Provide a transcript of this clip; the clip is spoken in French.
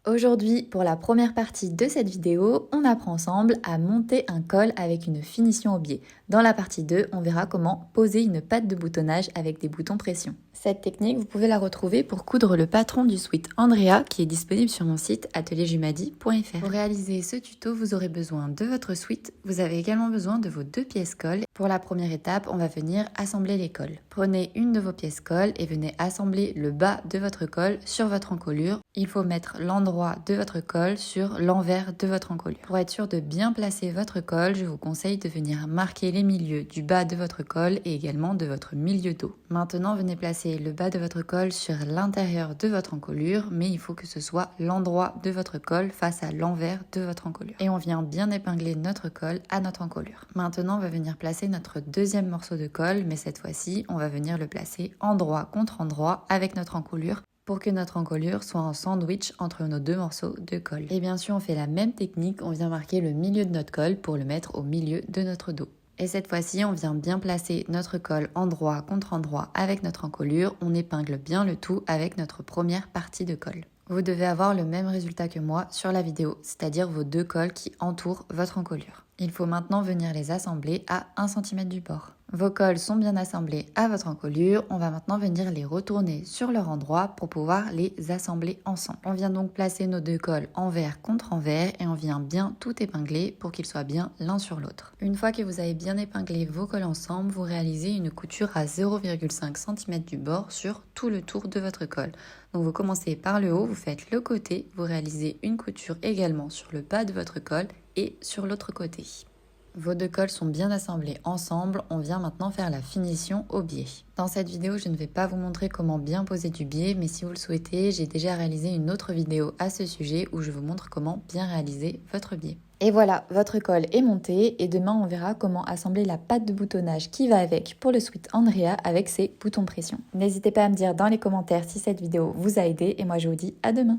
Aujourd'hui, pour la première partie de cette vidéo, on apprend ensemble à monter un col avec une finition au biais. Dans la partie 2, on verra comment poser une patte de boutonnage avec des boutons pression. Cette technique, vous pouvez la retrouver pour coudre le patron du sweat Andrea qui est disponible sur mon site atelierjumadi.fr. Pour réaliser ce tuto, vous aurez besoin de votre sweat. Vous avez également besoin de vos 2 pièces colle. Pour la première étape, on va venir assembler les cols. Prenez une de vos pièces colle et venez assembler le bas de votre col sur votre encolure. Il faut mettre l'endroit de votre col sur l'envers de votre encolure. Pour être sûr de bien placer votre col, je vous conseille de venir marquer les milieux du bas de votre col et également de votre milieu dos. Maintenant, venez placer le bas de votre col sur l'intérieur de votre encolure, mais il faut que ce soit l'endroit de votre col face à l'envers de votre encolure. Et on vient bien épingler notre col à notre encolure. Maintenant, on va venir placer notre deuxième morceau de col, mais cette fois-ci, on va venir le placer endroit contre endroit avec notre encolure pour que notre encolure soit en sandwich entre nos 2 morceaux de colle. Et bien sûr, on fait la même technique, on vient marquer le milieu de notre col pour le mettre au milieu de notre dos. Et cette fois-ci, on vient bien placer notre col endroit contre endroit avec notre encolure, on épingle bien le tout avec notre première partie de col. Vous devez avoir le même résultat que moi sur la vidéo, c'est-à-dire vos 2 cols qui entourent votre encolure. Il faut maintenant venir les assembler à 1 cm du bord. Vos cols sont bien assemblés à votre encolure, on va maintenant venir les retourner sur leur endroit pour pouvoir les assembler ensemble. On vient donc placer nos 2 cols envers contre envers et on vient bien tout épingler pour qu'ils soient bien l'un sur l'autre. Une fois que vous avez bien épinglé vos cols ensemble, vous réalisez une couture à 0,5 cm du bord sur tout le tour de votre col. Donc vous commencez par le haut, vous faites le côté, vous réalisez une couture également sur le bas de votre col et sur l'autre côté. Vos 2 cols sont bien assemblés ensemble, on vient maintenant faire la finition au biais. Dans cette vidéo, je ne vais pas vous montrer comment bien poser du biais, mais si vous le souhaitez, j'ai déjà réalisé une autre vidéo à ce sujet où je vous montre comment bien réaliser votre biais. Et voilà, votre col est monté et demain on verra comment assembler la patte de boutonnage qui va avec pour le sweat Andrea avec ses boutons pression. N'hésitez pas à me dire dans les commentaires si cette vidéo vous a aidé et moi je vous dis à demain.